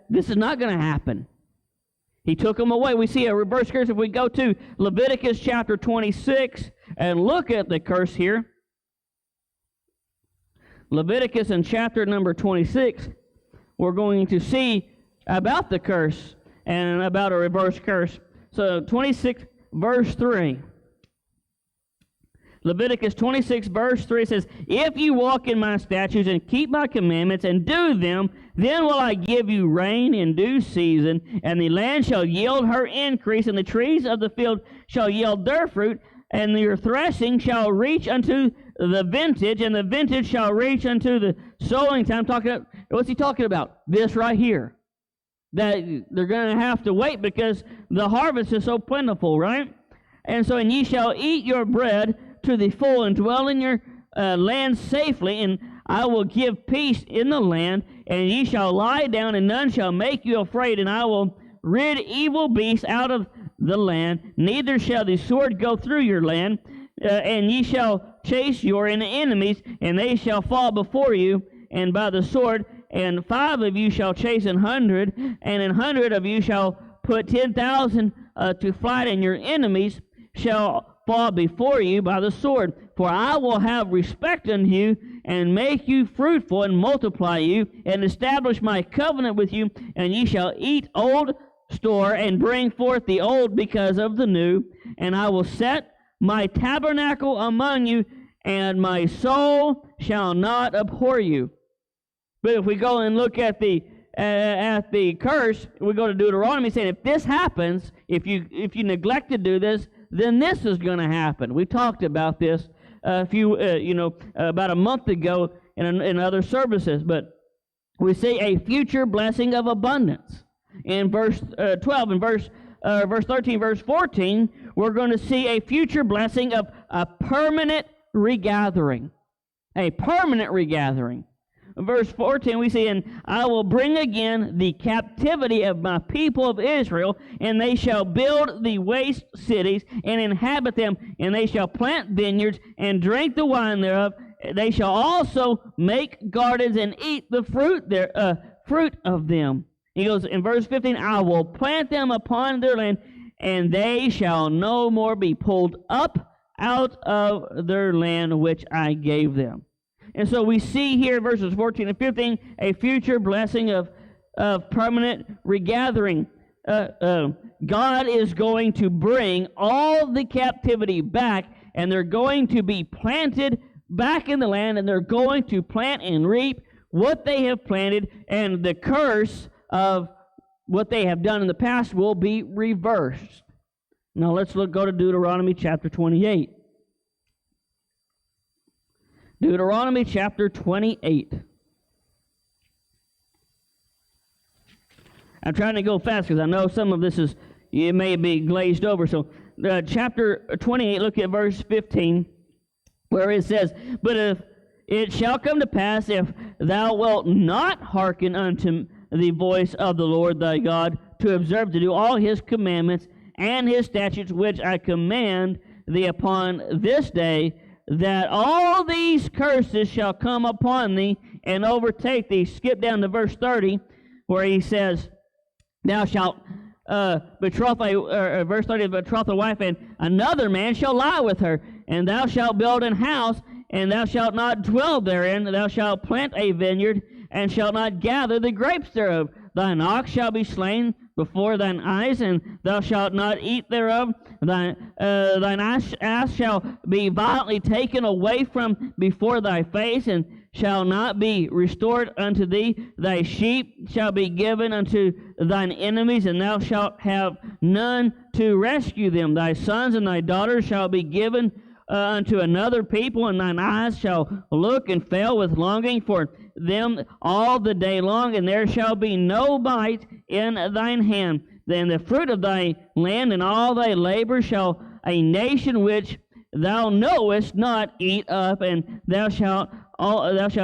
this is not going to happen. He took them away. We see a reverse curse if we go to Leviticus chapter 26 and look at the curse here. Leviticus in chapter number 26, we're going to see about the curse and about a reverse curse. So 26 verse 3. Leviticus 26 verse 3 says, "If you walk in my statutes and keep my commandments and do them, then will I give you rain in due season, and the land shall yield her increase, and the trees of the field shall yield their fruit, and your threshing shall reach unto the vintage, and the vintage shall reach unto the sowing time." What's he talking about? This right here. That they're going to have to wait because the harvest is so plentiful, right? And so, "And ye shall eat your bread to the full, and dwell in your land safely, and I will give peace in the land, and ye shall lie down, and none shall make you afraid, and I will rid evil beasts out of the land, neither shall the sword go through your land, and ye shall chase your enemies, and they shall fall before you, and by the sword, and 5 of you shall chase 100, and 100 of you shall put 10,000 to flight, and your enemies shall fall before you by the sword. For I will have respect unto you, and make you fruitful, and multiply you, and establish my covenant with you, and ye shall eat old store, and bring forth the old because of the new, and I will set my tabernacle among you, and my soul shall not abhor you." But if we go and look at the curse, we go to Deuteronomy saying, if this happens, if you neglect to do this, then this is going to happen. We talked about this about a month ago in other services, but we see a future blessing of abundance. In verse 12, in verse 13, verse 14, we're going to see a future blessing of a permanent regathering. A permanent regathering. Verse 14, we see, "And I will bring again the captivity of my people of Israel, and they shall build the waste cities, and inhabit them, and they shall plant vineyards, and drink the wine thereof. They shall also make gardens, and eat the fruit of them." He goes in verse 15, "I will plant them upon their land, and they shall no more be pulled up out of their land which I gave them." And so we see here, verses 14 and 15, a future blessing of permanent regathering. God is going to bring all the captivity back, and they're going to be planted back in the land, and they're going to plant and reap what they have planted, and the curse of what they have done in the past will be reversed. Now let's go to Deuteronomy chapter 28. Deuteronomy chapter 28. I'm trying to go fast because I know some of this it may be glazed over. So chapter 28, look at verse 15, where it says, "But if it shall come to pass, if thou wilt not hearken unto the voice of the Lord thy God, to observe to do all his commandments and his statutes which I command thee upon this day, that all these curses shall come upon thee and overtake thee." Skip down to verse 30, where he says, "Thou shalt betroth verse 30, betroth a wife, and another man shall lie with her. And thou shalt build an house, and thou shalt not dwell therein. Thou shalt plant a vineyard, and shalt not gather the grapes thereof. Thine ox shall be slain before thine eyes, and thou shalt not eat thereof. Thine ass shall be violently taken away from before thy face, and shall not be restored unto thee. Thy sheep shall be given unto thine enemies, and thou shalt have none to rescue them. Thy sons and thy daughters shall be given unto another people, and thine eyes shall look and fail with longing for them all the day long, and there shall be no bite in thine hand. Then the fruit of thy land and all thy labor shall a nation which thou knowest not eat up, and thou shalt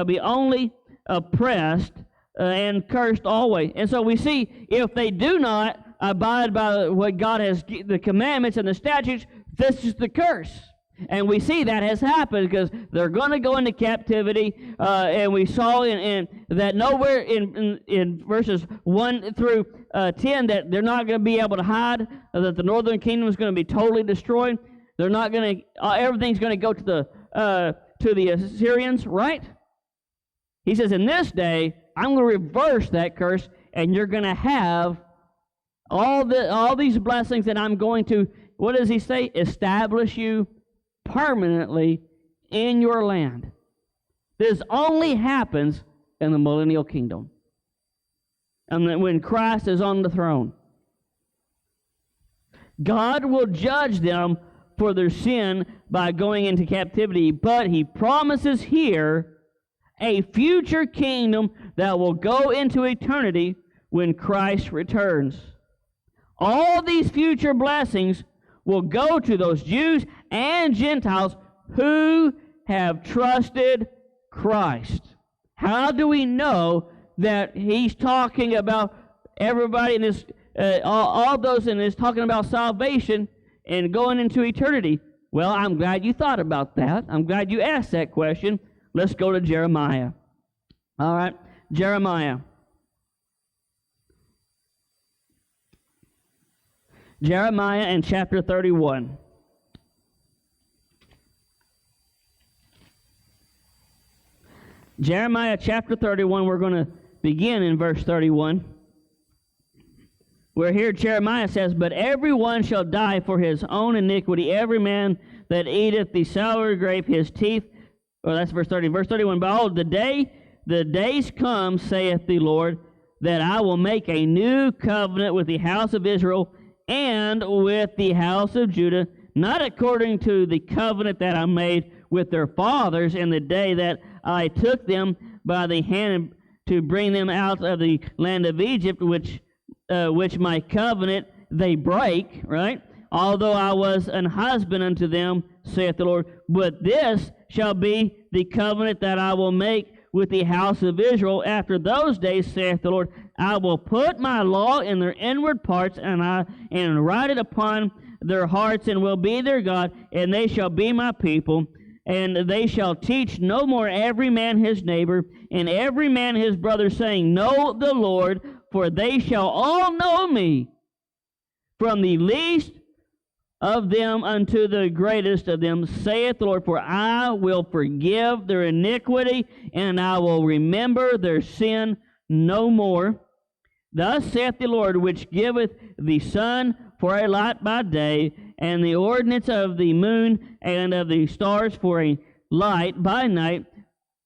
be only oppressed and cursed always." And so we see, if they do not abide by what God has, the commandments and the statutes, this is the curse. And we see that has happened because they're going to go into captivity, and we saw in that nowhere in verses 1 through 10 that they're not going to be able to hide, that the northern kingdom is going to be totally destroyed. They're not going to, everything's going to go to the Assyrians, right? He says, in this day, I'm going to reverse that curse, and you're going to have all these blessings that I'm going to, what does he say? Establish you permanently in your land. This only happens in the millennial kingdom, and when Christ is on the throne. God will judge them for their sin by going into captivity, but he promises here a future kingdom that will go into eternity when Christ returns. All these future blessings will go to those Jews and Gentiles who have trusted Christ. How do we know that he's talking about everybody in this, all those, and is talking about salvation and going into eternity? Well, I'm glad you thought about that. I'm glad you asked that question. Let's go to Jeremiah. All right, Jeremiah. Jeremiah in chapter 31. Jeremiah chapter 31, we're going to begin in verse 31. Where here Jeremiah says, but everyone shall die for his own iniquity, every man that eateth the sour grape, his teeth. Well, that's verse 30. Verse 31, behold, the days come, saith the Lord, that I will make a new covenant with the house of Israel and with the house of Judah, not according to the covenant that I made with their fathers in the day that I took them by the hand to bring them out of the land of Egypt, which my covenant they break, right? Although I was an husband unto them, saith the Lord. But this shall be the covenant that I will make with the house of Israel after those days, saith the Lord. I will put my law in their inward parts, and write it upon their hearts, and will be their God, and they shall be my people. And they shall teach no more every man his neighbor, and every man his brother, saying, know the Lord, for they shall all know me, from the least of them unto the greatest of them, saith the Lord. For I will forgive their iniquity, and I will remember their sin no more. Thus saith the Lord, which giveth the sun for a light by day, and the ordinance of the moon and of the stars for a light by night,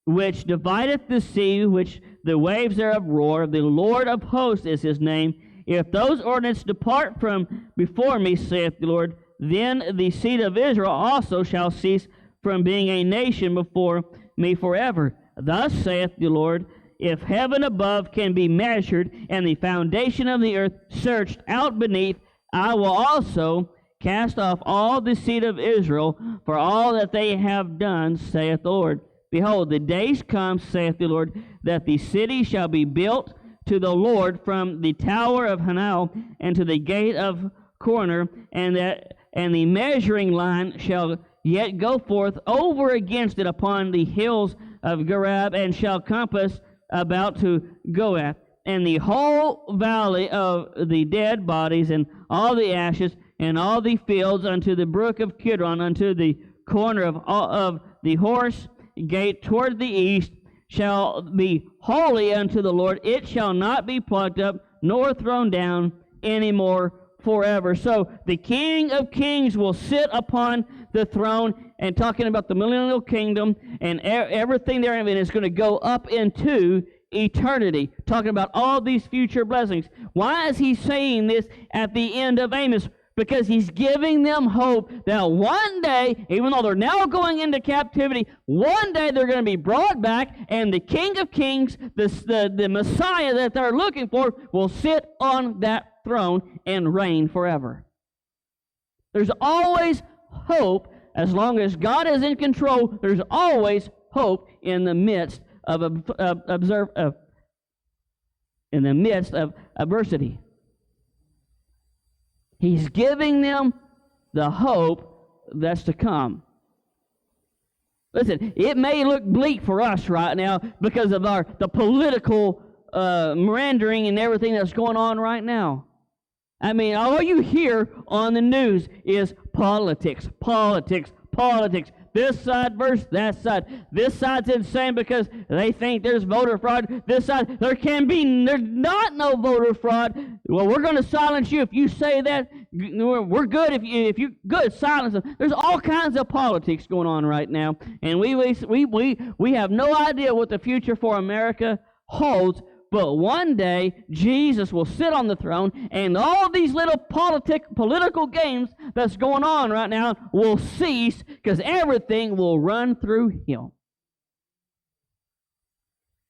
which divideth the sea, which the waves thereof roar. The Lord of hosts is his name. If those ordinances depart from before me, saith the Lord, then the seed of Israel also shall cease from being a nation before me forever. Thus saith the Lord, if heaven above can be measured, and the foundation of the earth searched out beneath, I will also cast off all the seed of Israel for all that they have done, saith the Lord. Behold, the days come, saith the Lord, that the city shall be built to the Lord from the tower of Hanel and to the gate of corner, and the measuring line shall yet go forth over against it upon the hills of Garab, and shall compass about to Goath, and the whole valley of the dead bodies, and all the ashes, and all the fields unto the brook of Kidron, unto the corner of the horse gate toward the east, shall be holy unto the Lord. It shall not be plucked up, nor thrown down any more forever. So the King of Kings will sit upon the throne, and talking about the millennial kingdom and everything therein is going to go up into eternity, talking about all these future blessings. Why is he saying this at the end of Amos? Because he's giving them hope that one day, even though they're now going into captivity, one day they're going to be brought back, and the King of Kings, the Messiah that they're looking for, will sit on that throne and reign forever. There's always hope. As long as God is in control, there's always hope in the midst of adversity. He's giving them the hope that's to come. Listen, it may look bleak for us right now because of the political rendering and everything that's going on right now. I mean, all you hear on the news is politics, politics, politics. This side versus that side. This side's insane because they think there's voter fraud. This side, there's not no voter fraud. Well, we're going to silence you if you say that. We're good if you good, silence them. There's all kinds of politics going on right now, and we have no idea what the future for America holds. But one day, Jesus will sit on the throne, and all these little political games that's going on right now will cease because everything will run through Him.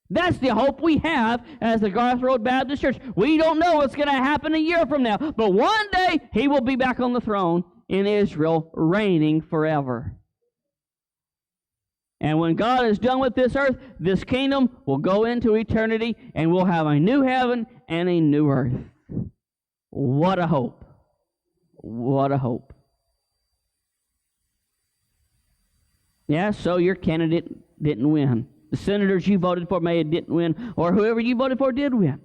That's the hope we have as the Garth Road Baptist Church. We don't know what's going to happen a year from now, but one day He will be back on the throne in Israel, reigning forever. And when God is done with this earth, this kingdom will go into eternity, and we'll have a new heaven and a new earth. What a hope. What a hope. Yeah, so your candidate didn't win. The senators you voted for maybe didn't win, or whoever you voted for did win.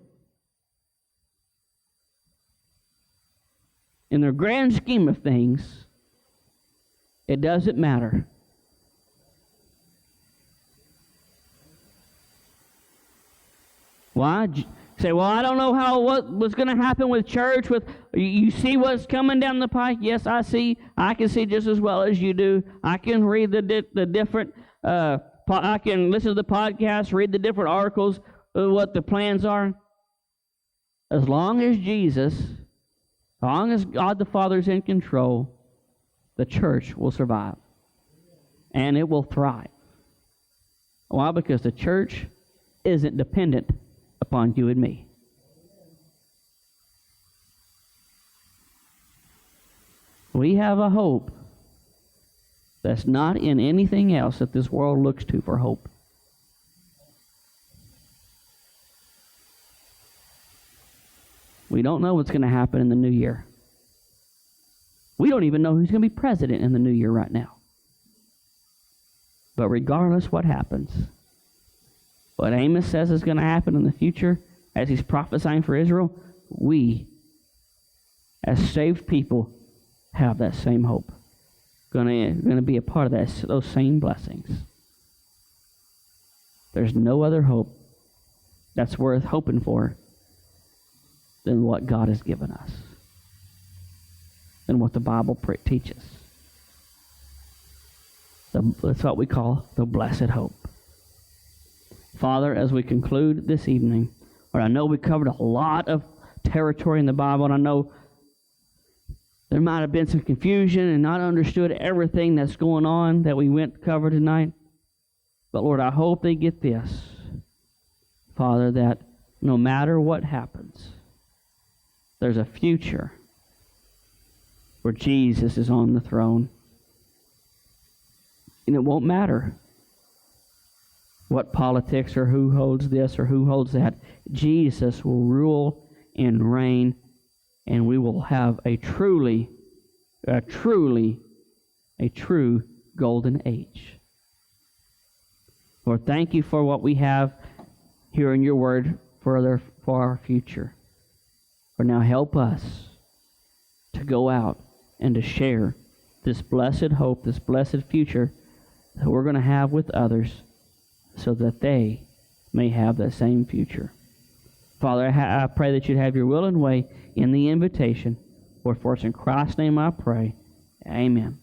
In the grand scheme of things, it doesn't matter. Why? Say, well, I don't know what was going to happen with church. You see what's coming down the pike? Yes, I see. I can see just as well as you do. I can read the different. I can listen to the podcast, read the different articles, what the plans are. As long as Jesus, as long as God the Father is in control, the church will survive, and it will thrive. Why? Because the church isn't dependent upon you and me. We have a hope that's not in anything else that this world looks to for hope. We don't know what's going to happen in the new year. We don't even know who's going to be president in the new year right now. But regardless what happens, what Amos says is going to happen in the future, as he's prophesying for Israel, we, as saved people, have that same hope. Going to be a part of those same blessings. There's no other hope that's worth hoping for than what God has given us, than what the Bible teaches. That's what we call the blessed hope. Father, as we conclude this evening, Lord, I know we covered a lot of territory in the Bible, and I know there might have been some confusion and not understood everything that's going on that we went to cover tonight. But Lord, I hope they get this, Father, that no matter what happens, there's a future where Jesus is on the throne. And it won't matter what politics or who holds this or who holds that. Jesus will rule and reign, and we will have a true golden age. Lord, thank you for what we have here in your word for our future. For now, help us to go out and to share this blessed hope, this blessed future that we're going to have with others, so that they may have that same future. Father, I pray that you'd have your will and way in the invitation. Lord, for it's in Christ's name I pray. Amen.